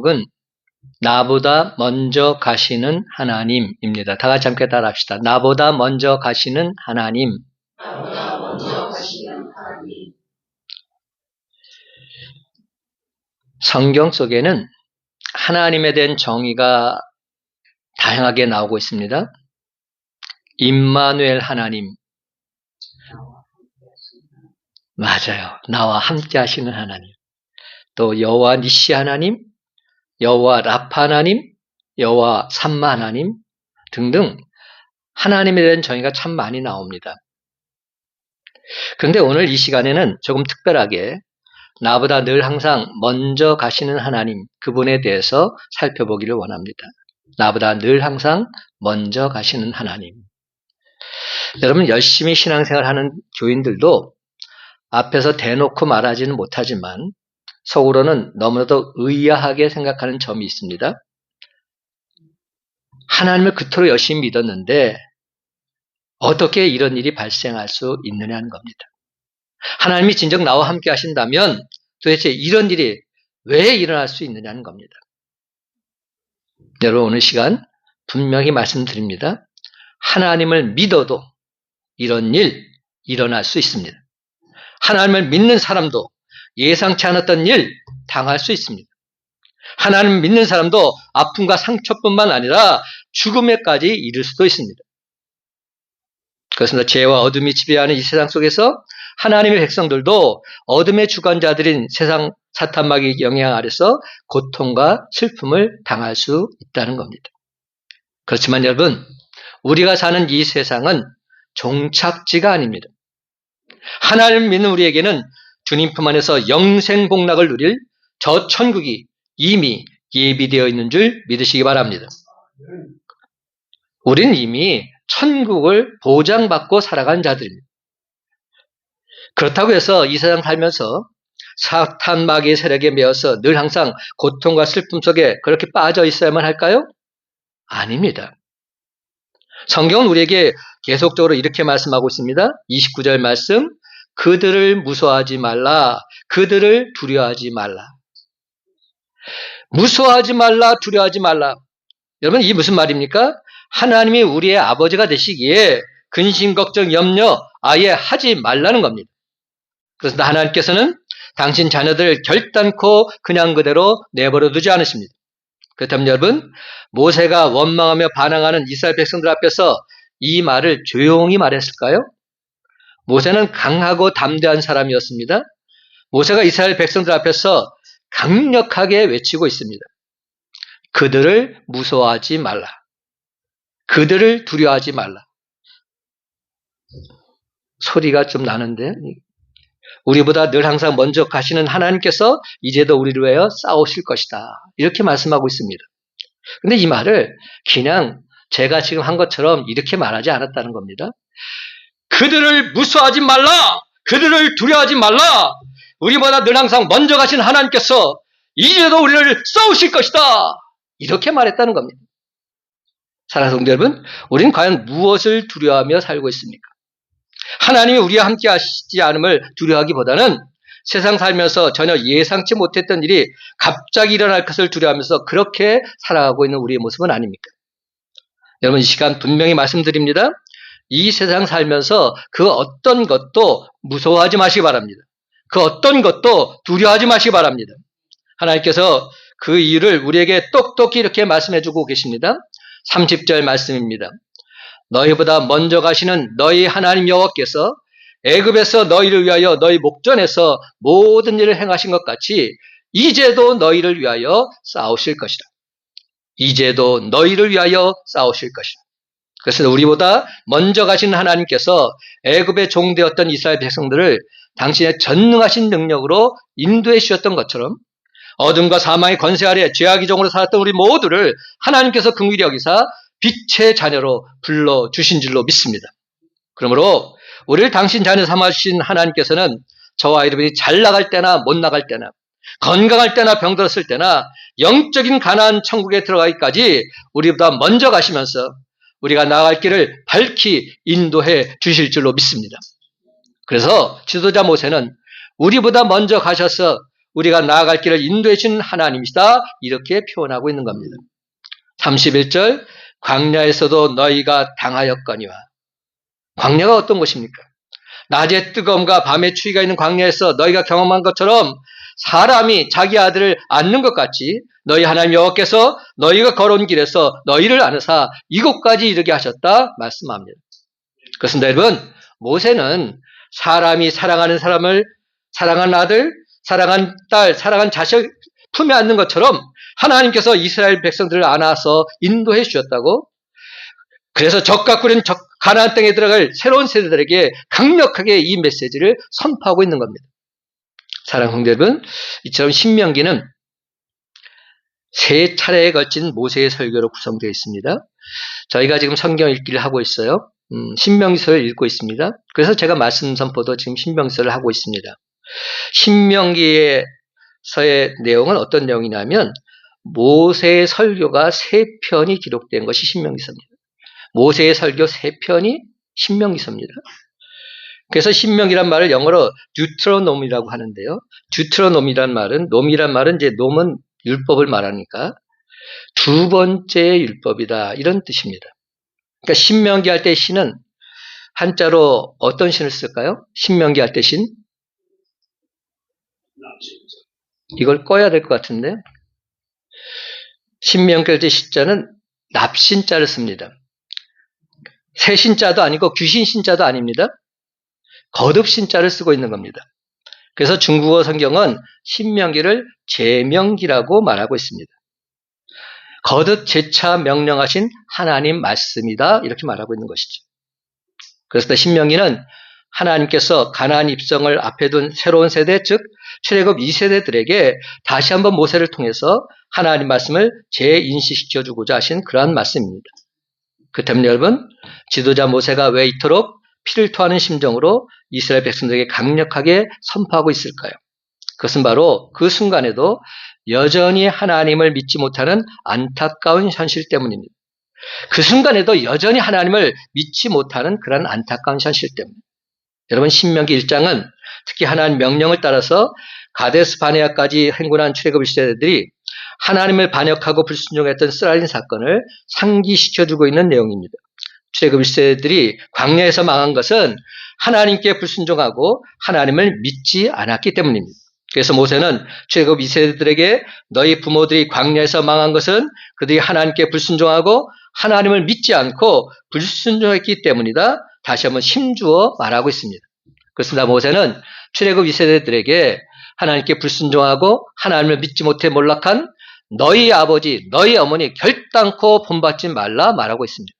제목은 나보다 먼저 가시는 하나님입니다. 다 같이 함께 따라합시다. 나보다 먼저 가시는 하나님. 나보다 먼저 가시는 하나님. 성경 속에는 하나님에 대한 정의가 다양하게 나오고 있습니다. 임마누엘 하나님. 맞아요. 나와 함께 하시는 하나님. 또 여호와 니시 하나님, 여호와 라파 하나님, 여호와 삼마 하나님 등등 하나님에 대한 정의가 참 많이 나옵니다. 그런데 오늘 이 시간에는 조금 특별하게 나보다 늘 항상 먼저 가시는 하나님, 그분에 대해서 살펴보기를 원합니다. 나보다 늘 항상 먼저 가시는 하나님. 여러분, 열심히 신앙생활하는 교인들도 앞에서 대놓고 말하지는 못하지만 속으로는 너무나도 의아하게 생각하는 점이 있습니다. 하나님을 그토록 열심히 믿었는데 어떻게 이런 일이 발생할 수 있느냐는 겁니다. 하나님이 진정 나와 함께 하신다면 도대체 이런 일이 왜 일어날 수 있느냐는 겁니다. 여러분, 오늘 시간 분명히 말씀드립니다. 하나님을 믿어도 이런 일 일어날 수 있습니다. 하나님을 믿는 사람도 예상치 않았던 일 당할 수 있습니다. 하나님을 믿는 사람도 아픔과 상처뿐만 아니라 죽음에까지 이를 수도 있습니다. 그렇습니다. 죄와 어둠이 지배하는 이 세상 속에서 하나님의 백성들도 어둠의 주관자들인 세상 사탄마귀의 영향 아래서 고통과 슬픔을 당할 수 있다는 겁니다. 그렇지만 여러분, 우리가 사는 이 세상은 종착지가 아닙니다. 하나님을 믿는 우리에게는 주님 품 안에서 영생 복락을 누릴 저 천국이 이미 예비되어 있는 줄 믿으시기 바랍니다. 우리는 이미 천국을 보장받고 살아간 자들입니다. 그렇다고 해서 이 세상 살면서 사탄 마귀의 세력에 매여서 늘 항상 고통과 슬픔 속에 그렇게 빠져 있어야만 할까요? 아닙니다. 성경은 우리에게 계속적으로 이렇게 말씀하고 있습니다. 29절 말씀, 그들을 무서워하지 말라, 그들을 두려워하지 말라. 무서워하지 말라, 두려워하지 말라. 여러분, 이게 무슨 말입니까? 하나님이 우리의 아버지가 되시기에 근심, 걱정, 염려 아예 하지 말라는 겁니다. 그래서 하나님께서는 당신 자녀들을 결단코 그냥 그대로 내버려 두지 않으십니다. 그렇다면 여러분, 모세가 원망하며 반항하는 이스라엘 백성들 앞에서 이 말을 조용히 말했을까요? 모세는 강하고 담대한 사람이었습니다. 모세가 이스라엘 백성들 앞에서 강력하게 외치고 있습니다. 그들을 무서워하지 말라. 그들을 두려워하지 말라. 소리가 좀 나는데, 우리보다 늘 항상 먼저 가시는 하나님께서 이제도 우리를 위하여 싸우실 것이다. 이렇게 말씀하고 있습니다. 근데 이 말을 그냥 제가 지금 한 것처럼 이렇게 말하지 않았다는 겁니다. 그들을 무서워하지 말라. 그들을 두려워하지 말라. 우리보다 늘 항상 먼저 가신 하나님께서 이제도 우리를 싸우실 것이다. 이렇게 말했다는 겁니다. 사랑하는 성도 여러분, 우리는 과연 무엇을 두려워하며 살고 있습니까? 하나님이 우리와 함께 하시지 않음을 두려워하기보다는 세상 살면서 전혀 예상치 못했던 일이 갑자기 일어날 것을 두려워하면서 그렇게 살아가고 있는 우리의 모습은 아닙니까? 여러분, 이 시간 분명히 말씀드립니다. 이 세상 살면서 그 어떤 것도 무서워하지 마시기 바랍니다. 그 어떤 것도 두려워하지 마시기 바랍니다. 하나님께서 그 이유를 우리에게 똑똑히 이렇게 말씀해주고 계십니다. 30절 말씀입니다. 너희보다 먼저 가시는 너희 하나님 여호와께서 애굽에서 너희를 위하여 너희 목전에서 모든 일을 행하신 것 같이 이제도 너희를 위하여 싸우실 것이다. 이제도 너희를 위하여 싸우실 것이다. 그래서 우리보다 먼저 가시는 하나님께서 애굽의 종되었던 이스라엘 백성들을 당신의 전능하신 능력으로 인도해 주셨던 것처럼 어둠과 사망의 권세 아래 죄악의 종으로 살았던 우리 모두를 하나님께서 긍휼히 여기사 빛의 자녀로 불러주신 줄로 믿습니다. 그러므로 우리를 당신 자녀 삼아주신 하나님께서는 저와 여러분이 잘 나갈 때나 못 나갈 때나 건강할 때나 병들었을 때나 영적인 가나안 천국에 들어가기까지 우리보다 먼저 가시면서 우리가 나아갈 길을 밝히 인도해 주실 줄로 믿습니다. 그래서 지도자 모세는 우리보다 먼저 가셔서 우리가 나아갈 길을 인도해 주는 하나님이시다. 이렇게 표현하고 있는 겁니다. 31절 광야에서도 너희가 당하였거니와. 광야가 어떤 곳입니까? 낮의 뜨거움과 밤의 추위가 있는 광야에서 너희가 경험한 것처럼 사람이 자기 아들을 안는 것 같이 너희 하나님 여호와께서 너희가 걸어온 길에서 너희를 안으사 이곳까지 이르게 하셨다 말씀합니다. 그렇습니다. 여러분, 모세는 사람이 사랑하는 사람을 사랑한 아들, 사랑한 딸, 사랑한 자식 품에 안는 것처럼 하나님께서 이스라엘 백성들을 안아서 인도해 주셨다고, 그래서 적과 꾸린 가나안 땅에 들어갈 새로운 세대들에게 강력하게 이 메시지를 선포하고 있는 겁니다. 사랑하는 형제 여러분, 이처럼 신명기는 세 차례에 걸친 모세의 설교로 구성되어 있습니다. 저희가 지금 성경 읽기를 하고 있어요. 신명기서를 읽고 있습니다. 그래서 제가 말씀 선포도 지금 신명기서를 하고 있습니다. 신명기서의 내용은 어떤 내용이냐면 모세의 설교가 3편이 기록된 것이 신명기서입니다. 모세의 설교 3편이 신명기서입니다. 그래서 신명기란 말을 영어로 듀트로놈이라고 하는데요. 듀트로놈이란 말은, 놈이란 말은 이제 놈은 율법을 말하니까 두 번째 율법이다, 이런 뜻입니다. 그러니까 신명기 할 때 신은 한자로 어떤 신을 쓸까요? 신명기 할 때 신? 이걸 꺼야 될 것 같은데. 신명기 할 때 신자는 납신자를 씁니다. 새신자도 아니고 귀신신자도 아닙니다. 거듭신자를 쓰고 있는 겁니다. 그래서 중국어 성경은 신명기를 제명기라고 말하고 있습니다. 거듭 재차 명령하신 하나님 말씀이다, 이렇게 말하고 있는 것이죠. 그래서 신명기는 하나님께서 가나안 입성을 앞에 둔 새로운 세대, 즉 출애굽 2세대들에게 다시 한번 모세를 통해서 하나님 말씀을 재인식시켜주고자 하신 그러한 말씀입니다. 그렇다면 여러분, 지도자 모세가 왜 이토록 피를 토하는 심정으로 이스라엘 백성들에게 강력하게 선포하고 있을까요? 그것은 바로 그 순간에도 여전히 하나님을 믿지 못하는 안타까운 현실 때문입니다. 그 순간에도 여전히 하나님을 믿지 못하는 그런 안타까운 현실 때문입니다. 여러분, 신명기 1장은 특히 하나님 명령을 따라서 가데스 바네아까지 행군한 출애굽 1세대들이 하나님을 반역하고 불순종했던 쓰라린 사건을 상기시켜주고 있는 내용입니다. 출애굽 1세대들이 광야에서 망한 것은 하나님께 불순종하고 하나님을 믿지 않았기 때문입니다. 그래서 모세는 출애굽 2세대들에게 너희 부모들이 광야에서 망한 것은 그들이 하나님께 불순종하고 하나님을 믿지 않고 불순종했기 때문이다, 다시 한번 힘주어 말하고 있습니다. 그렇습니다. 모세는 출애굽 2세대들에게 하나님께 불순종하고 하나님을 믿지 못해 몰락한 너희 아버지, 너희 어머니 결단코 본받지 말라 말하고 있습니다.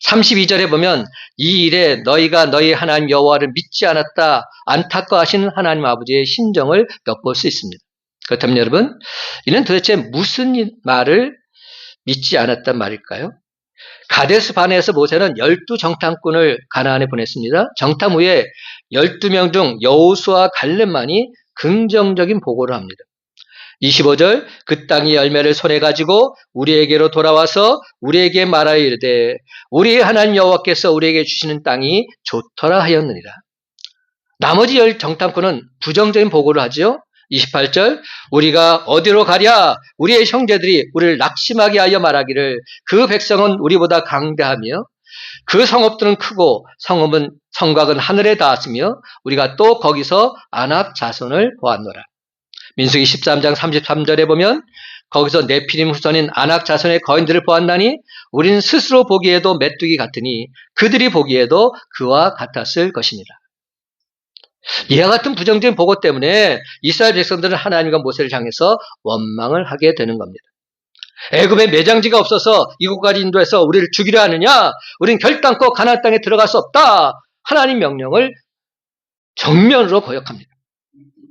32절에 보면 이 일에 너희가 너희 하나님 여호와를 믿지 않았다 안타까워하시는 하나님 아버지의 심정을 엿볼 수 있습니다. 그렇다면 여러분, 이는 도대체 무슨 말을 믿지 않았단 말일까요? 가데스 바네아에서 모세는 12정탐꾼을 가나안에 보냈습니다. 정탐 후에 12명 중 여호수아와 갈렙만이 긍정적인 보고를 합니다. 25절, 그 땅이 열매를 손에 가지고 우리에게로 돌아와서 우리에게 말하여 이르되 우리 하나님 여호와께서 우리에게 주시는 땅이 좋더라 하였느니라. 나머지 10정탐꾼은 부정적인 보고를 하죠. 28절, 우리가 어디로 가랴? 우리의 형제들이 우리를 낙심하게 하여 말하기를 그 백성은 우리보다 강대하며 그 성읍들은 크고 성곽은 하늘에 닿았으며 우리가 또 거기서 아낙 자손을 보았노라. 민수기 13장 33절에 보면 거기서 네피림 후손인 아낙 자손의 거인들을 보았나니 우리는 스스로 보기에도 메뚜기 같으니 그들이 보기에도 그와 같았을 것이니라. 이와 같은 부정적인 보고 때문에 이스라엘 백성들은 하나님과 모세를 향해서 원망을 하게 되는 겁니다. 애굽에 매장지가 없어서 이곳까지 인도해서 우리를 죽이려 하느냐? 우리는 결단코 가나안 땅에 들어갈 수 없다. 하나님 명령을 정면으로 거역합니다.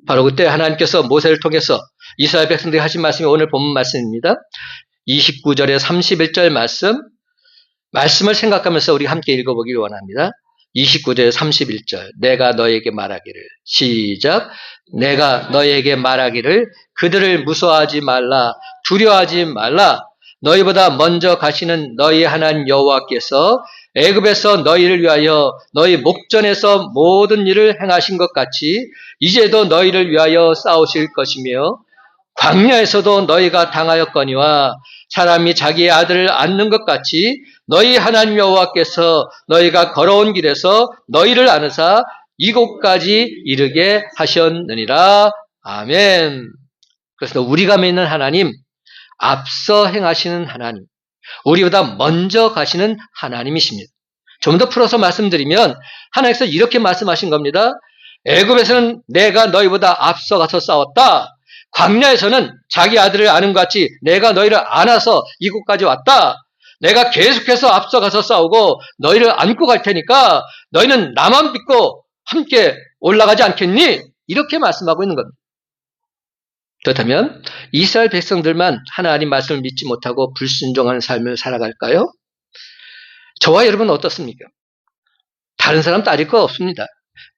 바로 그때 하나님께서 모세를 통해서 이스라엘 백성들이 하신 말씀이 오늘 본문 말씀입니다. 29절에 31절 말씀을 생각하면서 우리 함께 읽어보기를 원합니다. 29절에 31절, 내가 너에게 말하기를, 시작, 내가 너에게 말하기를 그들을 무서워하지 말라, 두려워하지 말라, 너희보다 먼저 가시는 너희 하나님 여호와께서 애굽에서 너희를 위하여 너희 목전에서 모든 일을 행하신 것 같이 이제도 너희를 위하여 싸우실 것이며 광야에서도 너희가 당하였거니와 사람이 자기의 아들을 안는 것 같이 너희 하나님 여호와께서 너희가 걸어온 길에서 너희를 안으사 이곳까지 이르게 하셨느니라. 아멘. 그래서 우리가 믿는 하나님, 앞서 행하시는 하나님, 우리보다 먼저 가시는 하나님이십니다. 좀 더 풀어서 말씀드리면 하나님께서 이렇게 말씀하신 겁니다. 애굽에서는 내가 너희보다 앞서 가서 싸웠다. 광야에서는 자기 아들을 아는 것 같이 내가 너희를 안아서 이곳까지 왔다. 내가 계속해서 앞서 가서 싸우고 너희를 안고 갈 테니까 너희는 나만 믿고 함께 올라가지 않겠니? 이렇게 말씀하고 있는 겁니다. 그렇다면 이스라엘 백성들만 하나님 말씀을 믿지 못하고 불순종하는 삶을 살아갈까요? 저와 여러분은 어떻습니까? 다른 사람 따질 거 없습니다.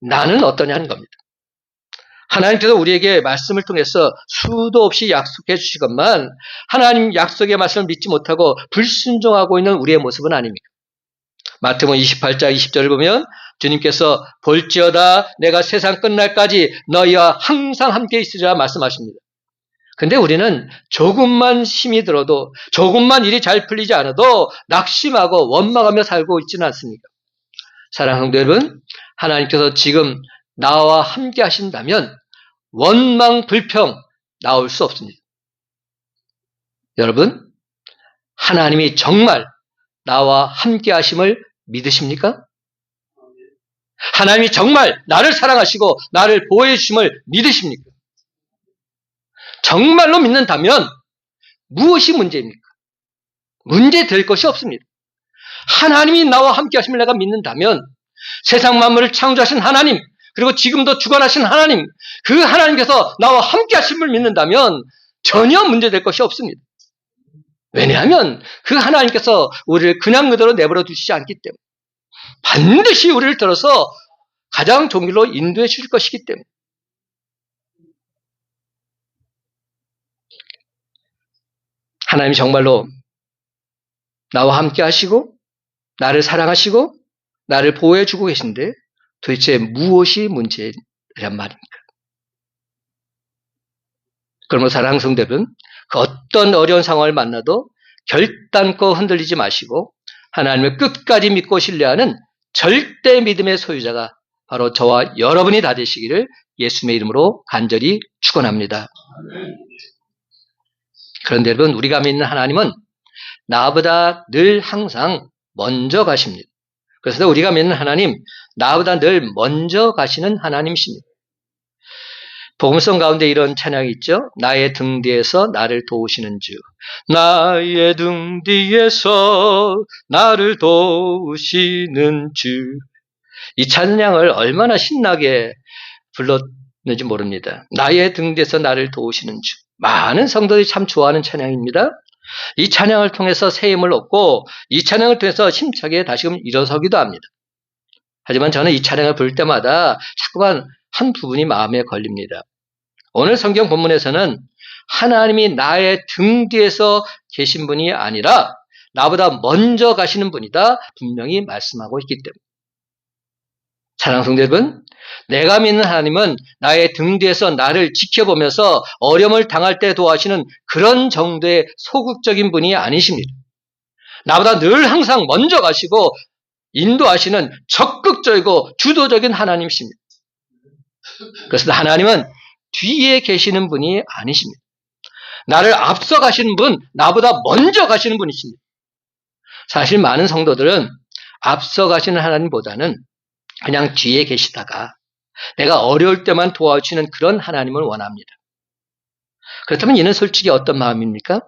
나는 어떠냐는 겁니다. 하나님께서 우리에게 말씀을 통해서 수도 없이 약속해 주시건만 하나님 약속의 말씀을 믿지 못하고 불순종하고 있는 우리의 모습은 아닙니까? 마태복음 28장 20절을 보면 주님께서 볼지어다 내가 세상 끝날까지 너희와 항상 함께 있으리라 말씀하십니다. 근데 우리는 조금만 힘이 들어도 조금만 일이 잘 풀리지 않아도 낙심하고 원망하며 살고 있지는 않습니까? 사랑하는 성도 여러분, 하나님께서 지금 나와 함께 하신다면 원망, 불평 나올 수 없습니다. 여러분, 하나님이 정말 나와 함께 하심을 믿으십니까? 하나님이 정말 나를 사랑하시고 나를 보호해 주심을 믿으십니까? 정말로 믿는다면 무엇이 문제입니까? 문제될 것이 없습니다. 하나님이 나와 함께 하심을 내가 믿는다면 세상 만물을 창조하신 하나님, 그리고 지금도 주관하신 하나님, 그 하나님께서 나와 함께 하심을 믿는다면 전혀 문제될 것이 없습니다. 왜냐하면 그 하나님께서 우리를 그냥 그대로 내버려 두시지 않기 때문에 반드시 우리를 들어서 가장 좋은 길로 인도해 주실 것이기 때문에 하나님이 정말로 나와 함께 하시고 나를 사랑하시고 나를 보호해 주고 계신데 도대체 무엇이 문제란 말입니까? 그러므로 사랑하는 성도 여러분, 그 어떤 어려운 상황을 만나도 결단코 흔들리지 마시고 하나님을 끝까지 믿고 신뢰하는 절대 믿음의 소유자가 바로 저와 여러분이 다 되시기를 예수님의 이름으로 간절히 축원합니다. 그런데 여러분, 우리가 믿는 하나님은 나보다 늘 항상 먼저 가십니다. 그래서 우리가 믿는 하나님, 나보다 늘 먼저 가시는 하나님이십니다. 복음성 가운데 이런 찬양이 있죠. 나의 등 뒤에서 나를 도우시는 주. 나의 등 뒤에서 나를 도우시는 주. 이 찬양을 얼마나 신나게 불렀는지 모릅니다. 나의 등 뒤에서 나를 도우시는 주. 많은 성도들이 참 좋아하는 찬양입니다. 이 찬양을 통해서 새 힘을 얻고 이 찬양을 통해서 힘차게 다시금 일어서기도 합니다. 하지만 저는 이 찬양을 부를 때마다 자꾸만 한 부분이 마음에 걸립니다. 오늘 성경 본문에서는 하나님이 나의 등 뒤에서 계신 분이 아니라 나보다 먼저 가시는 분이다 분명히 말씀하고 있기 때문에 사랑하는 성도 여러분, 내가 믿는 하나님은 나의 등 뒤에서 나를 지켜보면서 어려움을 당할 때 도와주시는 그런 정도의 소극적인 분이 아니십니다. 나보다 늘 항상 먼저 가시고 인도하시는 적극적이고 주도적인 하나님이십니다. 그래서 하나님은 뒤에 계시는 분이 아니십니다. 나를 앞서 가시는 분, 나보다 먼저 가시는 분이십니다. 사실 많은 성도들은 앞서 가시는 하나님보다는 그냥 뒤에 계시다가 내가 어려울 때만 도와주시는 그런 하나님을 원합니다. 그렇다면 이는 솔직히 어떤 마음입니까?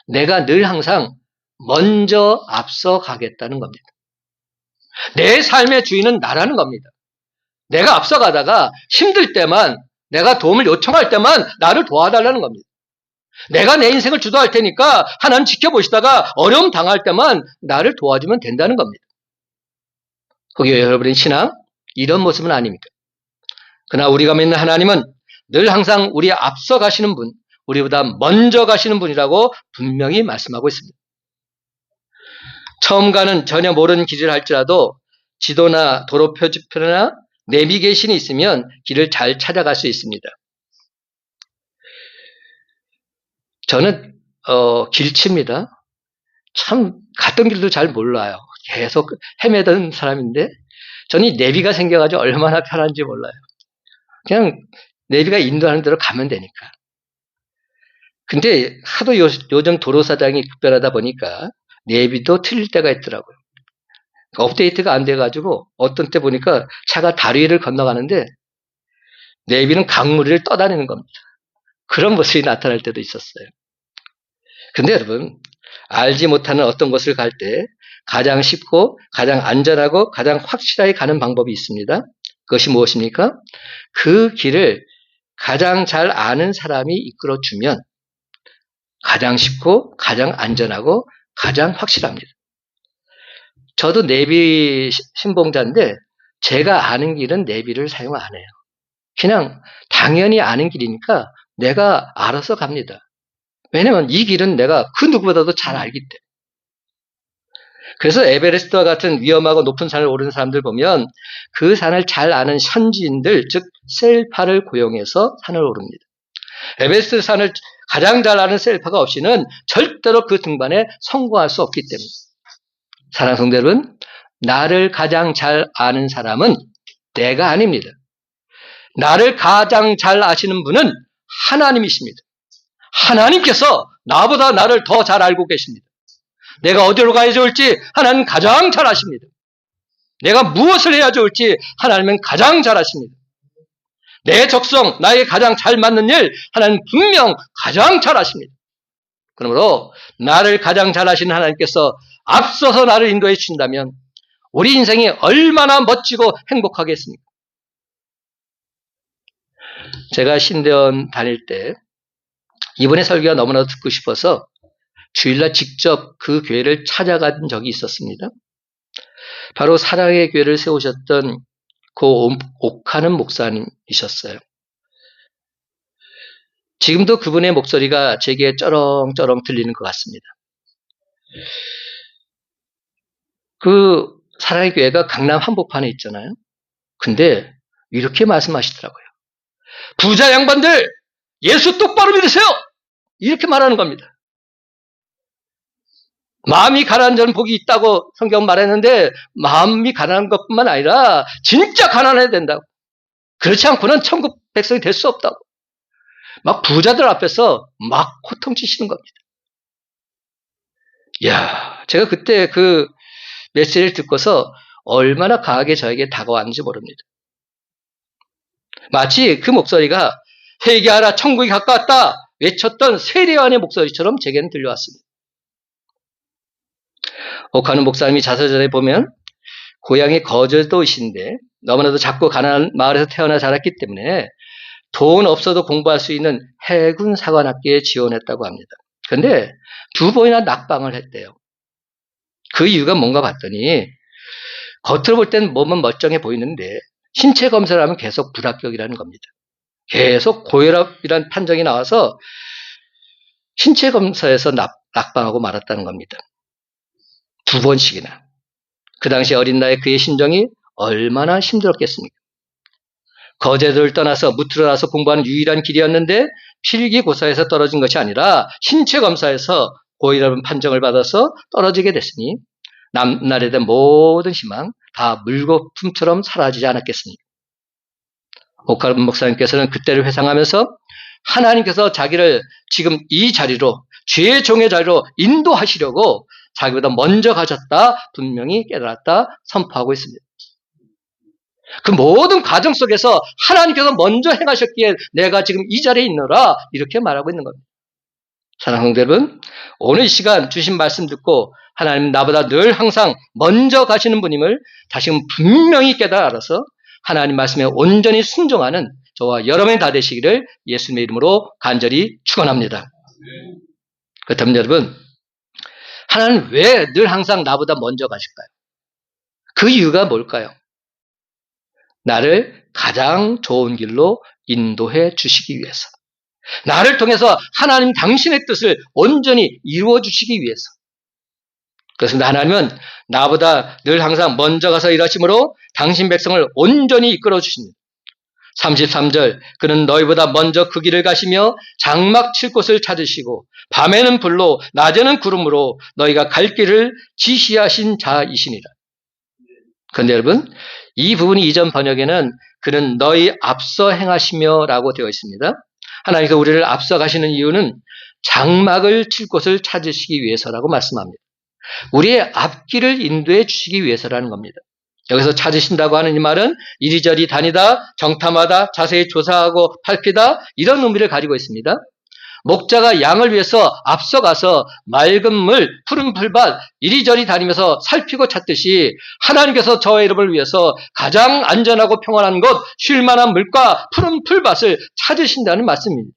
내가 늘 항상 먼저 앞서 가겠다는 겁니다. 내 삶의 주인은 나라는 겁니다. 내가 앞서 가다가 힘들 때만 내가 도움을 요청할 때만 나를 도와달라는 겁니다. 내가 내 인생을 주도할 테니까 하나님 지켜보시다가 어려움 당할 때만 나를 도와주면 된다는 겁니다. 거기에 여러분의 신앙 이런 모습은 아닙니다. 그러나 우리가 믿는 하나님은 늘 항상 우리 앞서 가시는 분, 우리보다 먼저 가시는 분이라고 분명히 말씀하고 있습니다. 처음 가는 전혀 모르는 길을 할지라도 지도나 도로 표지표나 내비게이션이 있으면 길을 잘 찾아갈 수 있습니다. 저는 길치입니다. 참 갔던 길도 잘 몰라요. 계속 헤매던 사람인데 저는 이 내비가 생겨가지고 얼마나 편한지 몰라요. 그냥 내비가 인도하는 대로 가면 되니까. 근데 하도 요즘 도로 사정이 급변하다 보니까 내비도 틀릴 때가 있더라고요. 업데이트가 안 돼가지고 어떤 때 보니까 차가 다리를 건너가는데 내비는 강물을 떠다니는 겁니다. 그런 모습이 나타날 때도 있었어요. 근데 여러분, 알지 못하는 어떤 곳을 갈 때 가장 쉽고 가장 안전하고 가장 확실하게 가는 방법이 있습니다. 그것이 무엇입니까? 그 길을 가장 잘 아는 사람이 이끌어주면 가장 쉽고 가장 안전하고 가장 확실합니다. 저도 내비 신봉자인데 제가 아는 길은 내비를 사용 안 해요. 그냥 당연히 아는 길이니까 내가 알아서 갑니다. 왜냐면 이 길은 내가 그 누구보다도 잘 알기 때문에. 그래서 에베레스트와 같은 위험하고 높은 산을 오르는 사람들 보면 그 산을 잘 아는 현지인들, 즉 셀파를 고용해서 산을 오릅니다. 에베레스트 산을 가장 잘 아는 셀파가 없이는 절대로 그 등반에 성공할 수 없기 때문에. 사랑하는 성도 여러분, 나를 가장 잘 아는 사람은 내가 아닙니다. 나를 가장 잘 아시는 분은 하나님이십니다. 하나님께서 나보다 나를 더 잘 알고 계십니다. 내가 어디로 가야 좋을지 하나님은 가장 잘 아십니다. 내가 무엇을 해야 좋을지 하나님은 가장 잘 아십니다. 내 적성, 나에게 가장 잘 맞는 일 하나님은 분명 가장 잘 아십니다. 그러므로 나를 가장 잘 아시는 하나님께서 앞서서 나를 인도해 주신다면 우리 인생이 얼마나 멋지고 행복하겠습니까? 제가 신대원 다닐 때 이번에 설교가 너무나도 듣고 싶어서 주일날 직접 그 교회를 찾아간 적이 있었습니다. 바로 사랑의 교회를 세우셨던 그 옥하는 목사님이셨어요. 지금도 그분의 목소리가 제게 쩌렁쩌렁 들리는 것 같습니다. 그 사랑의 교회가 강남 한복판에 있잖아요. 근데 이렇게 말씀하시더라고요. 부자 양반들 예수 똑바로 믿으세요. 이렇게 말하는 겁니다. 마음이 가난한 자는 복이 있다고 성경 말했는데 마음이 가난한 것뿐만 아니라 진짜 가난해야 된다고. 그렇지 않고는 천국 백성이 될 수 없다고. 막 부자들 앞에서 막 호통치시는 겁니다. 이야, 제가 그때 그 메시지를 듣고서 얼마나 강하게 저에게 다가왔는지 모릅니다. 마치 그 목소리가 회개하라 천국이 가까웠다 외쳤던 세례요한의 목소리처럼 제게는 들려왔습니다. 옥하는 목사님이 자서전에 보면 고향이 거제도이신데 너무나도 작고 가난한 마을에서 태어나 자랐기 때문에 돈 없어도 공부할 수 있는 해군 사관학교에 지원했다고 합니다. 그런데 2번이나 낙방을 했대요. 그 이유가 뭔가 봤더니 겉으로 볼 때는 몸은 멀쩡해 보이는데 신체 검사를 하면 계속 불합격이라는 겁니다. 계속 고혈압이라는 판정이 나와서 신체 검사에서 낙방하고 말았다는 겁니다. 2번씩이나. 그 당시 어린 나이에 그의 심정이 얼마나 힘들었겠습니까? 거제도를 떠나서 무트로 나서 공부하는 유일한 길이었는데 필기고사에서 떨어진 것이 아니라 신체 검사에서 고혈압 판정을 받아서 떨어지게 됐으니 남날에 대한 모든 희망 다 물거품처럼 사라지지 않았겠습니까? 옥하는 목사님께서는 그때를 회상하면서 하나님께서 자기를 지금 이 자리로 죄의 종의 자리로 인도하시려고 자기보다 먼저 가셨다 분명히 깨달았다 선포하고 있습니다. 그 모든 과정 속에서 하나님께서 먼저 행하셨기에 내가 지금 이 자리에 있노라 이렇게 말하고 있는 겁니다. 사랑하는 여러분, 오늘 이 시간 주신 말씀 듣고 하나님 나보다 늘 항상 먼저 가시는 분임을 다시금 분명히 깨달아 알아서 하나님 말씀에 온전히 순종하는 저와 여러분이 다 되시기를 예수님의 이름으로 간절히 축원합니다. 그렇다면 여러분, 하나님 왜 늘 항상 나보다 먼저 가실까요? 그 이유가 뭘까요? 나를 가장 좋은 길로 인도해 주시기 위해서. 나를 통해서 하나님 당신의 뜻을 온전히 이루어 주시기 위해서. 그래서 하나님은 나보다 늘 항상 먼저 가서 일하심으로 당신 백성을 온전히 이끌어 주십니다. 33절, 그는 너희보다 먼저 그 길을 가시며 장막 칠 곳을 찾으시고 밤에는 불로 낮에는 구름으로 너희가 갈 길을 지시하신 자이시니라. 그런데 여러분, 이 부분이 이전 번역에는 그는 너희 앞서 행하시며 라고 되어 있습니다. 하나님께서 우리를 앞서 가시는 이유는 장막을 칠 곳을 찾으시기 위해서라고 말씀합니다. 우리의 앞길을 인도해 주시기 위해서라는 겁니다. 여기서 찾으신다고 하는 이 말은 이리저리 다니다, 정탐하다, 자세히 조사하고 살피다 이런 의미를 가지고 있습니다. 목자가 양을 위해서 앞서가서 맑은 물, 푸른 풀밭 이리저리 다니면서 살피고 찾듯이 하나님께서 저의 이름을 위해서 가장 안전하고 평안한 곳, 쉴만한 물과 푸른 풀밭을 찾으신다는 말씀입니다.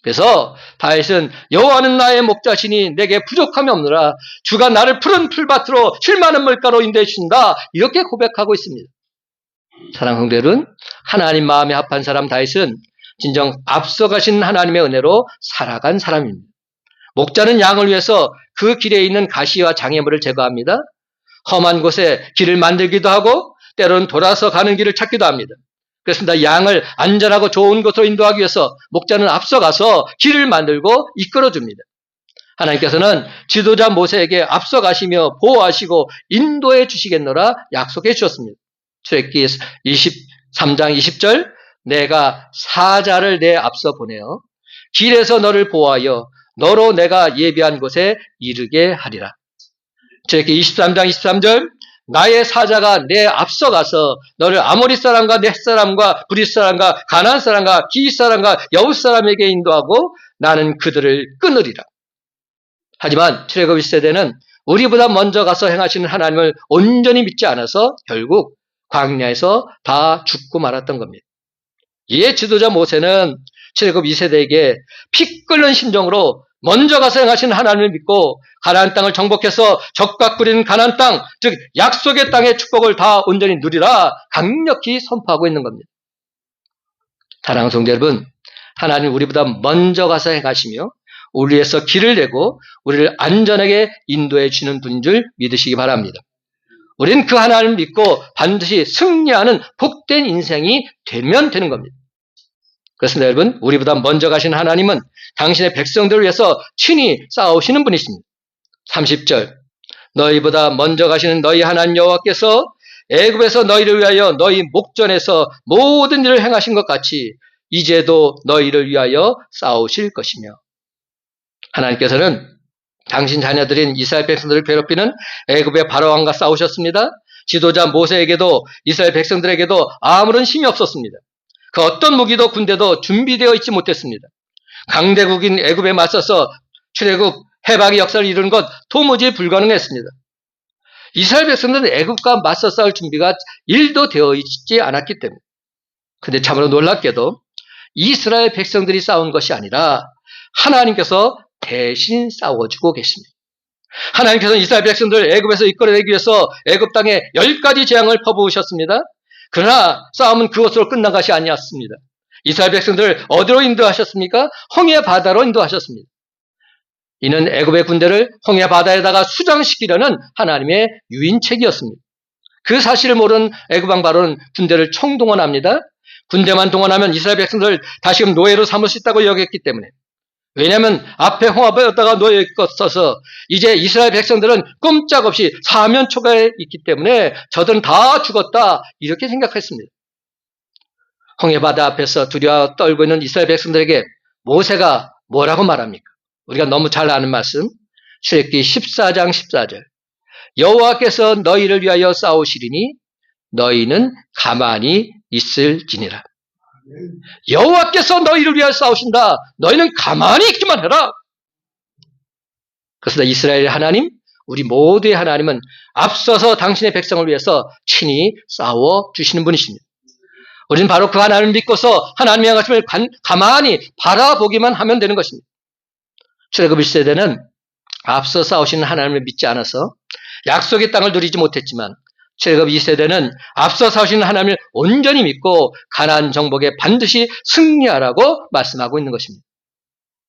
그래서 다윗은 여호와는 나의 목자시니 내게 부족함이 없느라 주가 나를 푸른 풀밭으로 쉴만한 물가로 인도해 주신다 이렇게 고백하고 있습니다. 사랑하는 성도들은 하나님 마음에 합한 사람 다윗은 진정 앞서가신 하나님의 은혜로 살아간 사람입니다. 목자는 양을 위해서 그 길에 있는 가시와 장애물을 제거합니다. 험한 곳에 길을 만들기도 하고 때로는 돌아서 가는 길을 찾기도 합니다. 그렇습니다. 양을 안전하고 좋은 곳으로 인도하기 위해서 목자는 앞서가서 길을 만들고 이끌어줍니다. 하나님께서는 지도자 모세에게 앞서가시며 보호하시고 인도해 주시겠노라 약속해 주셨습니다. 출애굽기 23장 20절, 내가 사자를 내 앞서 보내어 길에서 너를 보호하여 너로 내가 예비한 곳에 이르게 하리라. 출애굽기 23장 23절, 나의 사자가 내 앞서 가서 너를 아모리 사람과 넷 사람과 브릿 사람과 가나안 사람과 기읒 사람과 여부 사람에게 인도하고 나는 그들을 끊으리라. 하지만 출애굽 1세대는 우리보다 먼저 가서 행하시는 하나님을 온전히 믿지 않아서 결국 광야에서 다 죽고 말았던 겁니다. 이에 지도자 모세는 출애굽 2세대에게 피 끓는 심정으로 먼저 가서 행하시는 하나님을 믿고 가나안 땅을 정복해서 적과 꾸린 가나안 땅, 즉 약속의 땅의 축복을 다 온전히 누리라 강력히 선포하고 있는 겁니다. 사랑하는 성도 여러분, 하나님 우리보다 먼저 가서 행하시며 우리 위해서 길을 내고 우리를 안전하게 인도해 주시는 분인 줄 믿으시기 바랍니다. 우리는 그 하나님을 믿고 반드시 승리하는 복된 인생이 되면 되는 겁니다. 그렇습니다, 여러분. 우리보다 먼저 가신 하나님은 당신의 백성들을 위해서 친히 싸우시는 분이십니다. 30절, 너희보다 먼저 가시는 너희 하나님 여호와께서 애굽에서 너희를 위하여 너희 목전에서 모든 일을 행하신 것 같이 이제도 너희를 위하여 싸우실 것이며. 하나님께서는 당신 자녀들인 이스라엘 백성들을 괴롭히는 애굽의 바로왕과 싸우셨습니다. 지도자 모세에게도 이스라엘 백성들에게도 아무런 힘이 없었습니다. 그 어떤 무기도 군대도 준비되어 있지 못했습니다. 강대국인 애굽에 맞서서 출애굽 해방의 역사를 이루는 것 도무지 불가능했습니다. 이스라엘 백성들은 애굽과 맞서 싸울 준비가 1도 되어 있지 않았기 때문에. 그런데 참으로 놀랍게도 이스라엘 백성들이 싸운 것이 아니라 하나님께서 대신 싸워주고 계십니다. 하나님께서는 이스라엘 백성들을 애굽에서 이끌어내기 위해서 애굽 땅에 10가지 재앙을 퍼부으셨습니다. 그러나 싸움은 그것으로 끝난 것이 아니었습니다. 이스라엘 백성들을 어디로 인도하셨습니까? 홍해 바다로 인도하셨습니다. 이는 애굽의 군대를 홍해 바다에다가 수장시키려는 하나님의 유인책이었습니다. 그 사실을 모르는 애굽 왕 바로는 군대를 총동원합니다. 군대만 동원하면 이스라엘 백성들을 다시금 노예로 삼을 수 있다고 여겼기 때문에. 왜냐하면 앞에 홍합에다가 놓여 있어서 이제 이스라엘 백성들은 꼼짝없이 사면 초가에 있기 때문에 저들은 다 죽었다 이렇게 생각했습니다. 홍해바다 앞에서 두려워 떨고 있는 이스라엘 백성들에게 모세가 뭐라고 말합니까? 우리가 너무 잘 아는 말씀, 출애굽기 14장 14절, 여호와께서 너희를 위하여 싸우시리니 너희는 가만히 있을지니라. 여호와께서 너희를 위하여 싸우신다. 너희는 가만히 있기만 해라. 그래서 이스라엘의 하나님, 우리 모두의 하나님은 앞서서 당신의 백성을 위해서 친히 싸워주시는 분이십니다. 우리는 바로 그 하나님을 믿고서 하나님의 말씀을 가만히 바라보기만 하면 되는 것입니다. 출애굽 1세대는 앞서 싸우시는 하나님을 믿지 않아서 약속의 땅을 누리지 못했지만 출애굽 2세대는 앞서 사시는 하나님을 온전히 믿고 가나안 정복에 반드시 승리하라고 말씀하고 있는 것입니다.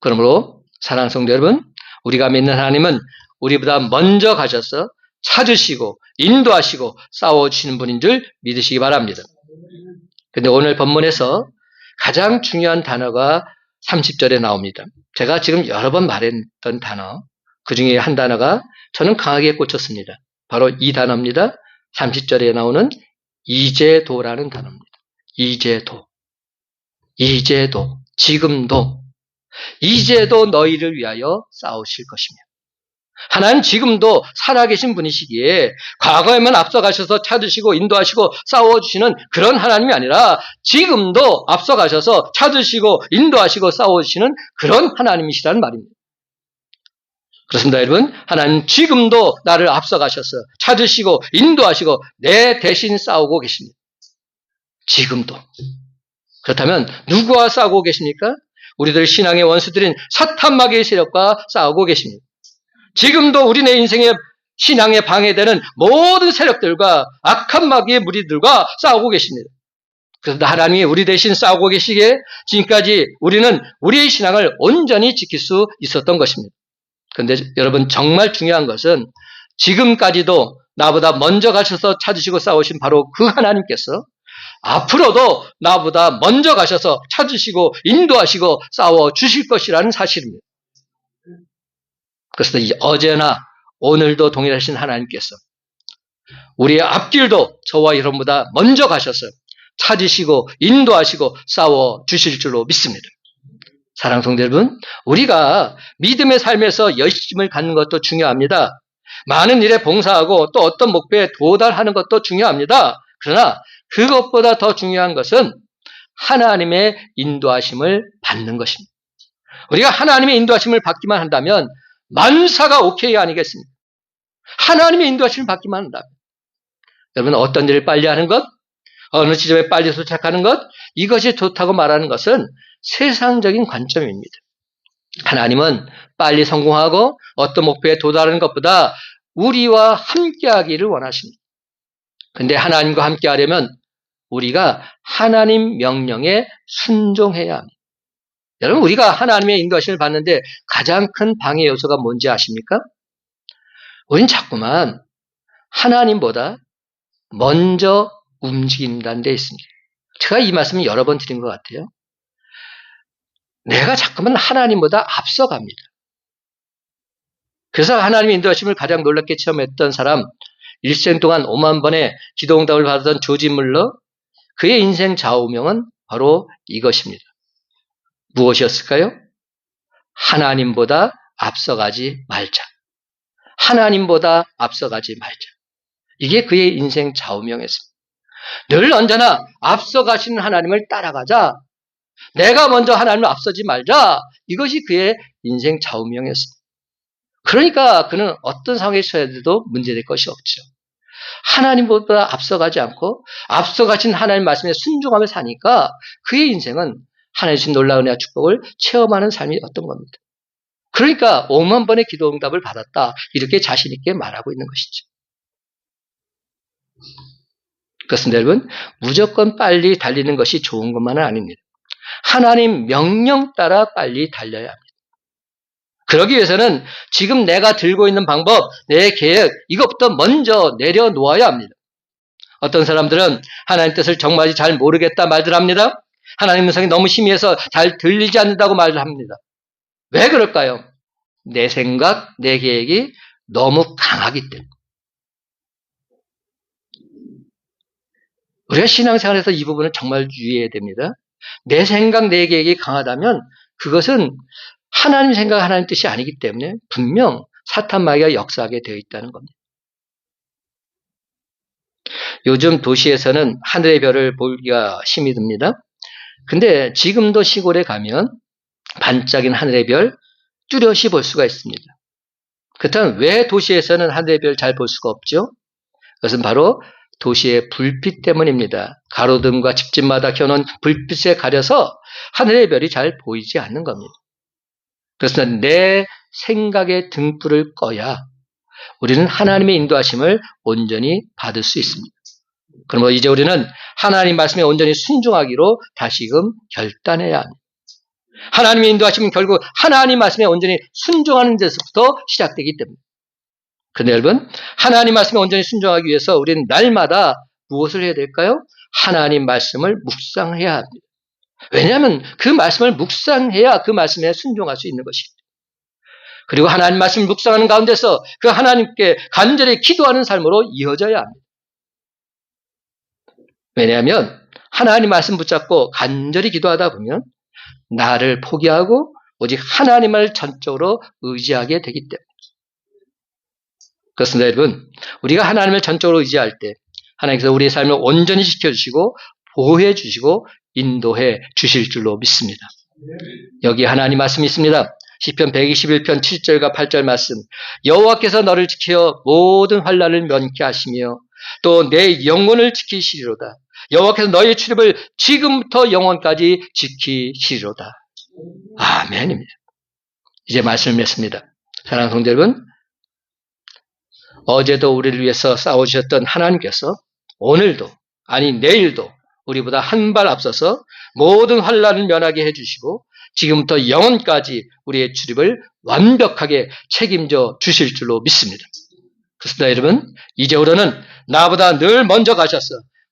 그러므로 사랑하는 성도 여러분, 우리가 믿는 하나님은 우리보다 먼저 가셔서 찾으시고 인도하시고 싸워주시는 분인 줄 믿으시기 바랍니다. 근데 오늘 본문에서 가장 중요한 단어가 30절에 나옵니다. 제가 지금 여러 번 말했던 단어, 그 중에 한 단어가 저는 강하게 꽂혔습니다. 바로 이 단어입니다. 30절에 나오는 이제도라는 단어입니다. 이제도, 지금도, 이제도 너희를 위하여 싸우실 것이며, 하나님 지금도 살아계신 분이시기에 과거에만 앞서가셔서 찾으시고 인도하시고 싸워주시는 그런 하나님이 아니라 지금도 앞서가셔서 찾으시고 인도하시고 싸워주시는 그런 하나님이시라는 말입니다. 그렇습니다, 여러분. 하나님 지금도 나를 앞서가셔서 찾으시고 인도하시고 내 대신 싸우고 계십니다. 지금도. 그렇다면 누구와 싸우고 계십니까? 우리들 신앙의 원수들인 사탄 마귀의 세력과 싸우고 계십니다. 지금도 우리네 인생의 신앙에 방해되는 모든 세력들과 악한 마귀의 무리들과 싸우고 계십니다. 그래서 하나님이 우리 대신 싸우고 계시기에 지금까지 우리는 우리의 신앙을 온전히 지킬 수 있었던 것입니다. 그런데 여러분, 정말 중요한 것은 지금까지도 나보다 먼저 가셔서 찾으시고 싸우신 바로 그 하나님께서 앞으로도 나보다 먼저 가셔서 찾으시고 인도하시고 싸워 주실 것이라는 사실입니다. 그래서 어제나 오늘도 동일하신 하나님께서 우리의 앞길도 저와 여러분보다 먼저 가셔서 찾으시고 인도하시고 싸워 주실 줄로 믿습니다. 사랑하는 성도 여러분, 우리가 믿음의 삶에서 열심을 갖는 것도 중요합니다. 많은 일에 봉사하고 또 어떤 목표에 도달하는 것도 중요합니다. 그러나 그것보다 더 중요한 것은 하나님의 인도하심을 받는 것입니다. 우리가 하나님의 인도하심을 받기만 한다면 만사가 오케이 아니겠습니까? 하나님의 인도하심을 받기만 한다면. 여러분, 어떤 일을 빨리 하는 것, 어느 지점에 빨리 도착하는 것, 이것이 좋다고 말하는 것은 세상적인 관점입니다. 하나님은 빨리 성공하고 어떤 목표에 도달하는 것보다 우리와 함께하기를 원하십니다. 그런데 하나님과 함께하려면 우리가 하나님 명령에 순종해야 합니다. 여러분, 우리가 하나님의 인도하심을 받는데 가장 큰 방해 요소가 뭔지 아십니까? 우린 자꾸만 하나님보다 먼저 움직인다는 데 있습니다. 제가 이 말씀을 여러 번 드린 것 같아요. 내가 자꾸만 하나님보다 앞서갑니다. 그래서 하나님의 인도하심을 가장 놀랍게 체험했던 사람, 일생 동안 5만 번의 기도응답을 받았던 조지 물러, 그의 인생 좌우명은 바로 이것입니다. 무엇이었을까요? 하나님보다 앞서가지 말자. 하나님보다 앞서가지 말자. 이게 그의 인생 좌우명이었습니다. 늘 언제나 앞서가시는 하나님을 따라가자. 내가 먼저 하나님을 앞서지 말자. 이것이 그의 인생 좌우명이었습니다. 그러니까 그는 어떤 상황에 처해도 문제될 것이 없죠. 하나님보다 앞서가지 않고 앞서가신 하나님 말씀에 순종하며 사니까 그의 인생은 하나님의 주신 놀라운 은혜와 축복을 체험하는 삶이 어떤 겁니다. 그러니까 5만 번의 기도 응답을 받았다. 이렇게 자신 있게 말하고 있는 것이죠. 그렇습니다, 여러분. 무조건 빨리 달리는 것이 좋은 것만은 아닙니다. 하나님 명령 따라 빨리 달려야 합니다. 그러기 위해서는 지금 내가 들고 있는 방법, 내 계획, 이것부터 먼저 내려놓아야 합니다. 어떤 사람들은 하나님 뜻을 정말 잘 모르겠다 말들 합니다. 하나님 음성이 너무 희미해서 잘 들리지 않는다고 말을 합니다. 왜 그럴까요? 내 생각, 내 계획이 너무 강하기 때문에. 우리가 신앙생활에서 이 부분을 정말 유의해야 됩니다. 내 생각, 내 계획이 강하다면 그것은 하나님 생각, 하나님 뜻이 아니기 때문에 분명 사탄 마귀가 역사하게 되어 있다는 겁니다. 요즘 도시에서는 하늘의 별을 보기가 힘이 듭니다. 근데 지금도 시골에 가면 반짝이는 하늘의 별 뚜렷이 볼 수가 있습니다. 그렇다면 왜 도시에서는 하늘의 별 잘 볼 수가 없죠? 그것은 바로 도시의 불빛 때문입니다. 가로등과 집집마다 켜놓은 불빛에 가려서 하늘의 별이 잘 보이지 않는 겁니다. 그래서 내 생각의 등불을 꺼야 우리는 하나님의 인도하심을 온전히 받을 수 있습니다. 그러므로 이제 우리는 하나님 말씀에 온전히 순종하기로 다시금 결단해야 합니다. 하나님의 인도하심은 결국 하나님 말씀에 온전히 순종하는 데서부터 시작되기 때문에. 그런데 여러분, 하나님 말씀에 온전히 순종하기 위해서 우리는 날마다 무엇을 해야 될까요? 하나님 말씀을 묵상해야 합니다. 왜냐하면 그 말씀을 묵상해야 그 말씀에 순종할 수 있는 것입니다. 그리고 하나님 말씀을 묵상하는 가운데서 그 하나님께 간절히 기도하는 삶으로 이어져야 합니다. 왜냐하면 하나님 말씀 붙잡고 간절히 기도하다 보면 나를 포기하고 오직 하나님을 전적으로 의지하게 되기 때문에. 그렇습니다, 여러분. 우리가 하나님을 전적으로 의지할 때 하나님께서 우리의 삶을 온전히 지켜주시고 보호해 주시고 인도해 주실 줄로 믿습니다. 여기 하나님 말씀이 있습니다. 시편 121편 7절과 8절 말씀. 여호와께서 너를 지켜 모든 환난을 면케 하시며 또 내 영혼을 지키시리로다. 여호와께서 너의 출입을 지금부터 영원까지 지키시리로다. 아멘입니다. 이제 말씀을 맺습니다. 사랑하는 성도 여러분, 어제도 우리를 위해서 싸워주셨던 하나님께서 오늘도 아니 내일도 우리보다 한 발 앞서서 모든 환난을 면하게 해주시고 지금부터 영원까지 우리의 출입을 완벽하게 책임져 주실 줄로 믿습니다. 그렇습니다, 여러분. 이제부터는 나보다 늘 먼저 가셔서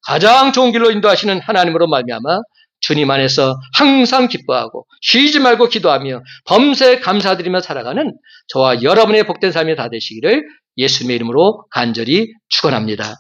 가장 좋은 길로 인도하시는 하나님으로 말미암아 주님 안에서 항상 기뻐하고 쉬지 말고 기도하며 범사에 감사드리며 살아가는 저와 여러분의 복된 삶이 다 되시기를 예수님의 이름으로 간절히 축원합니다.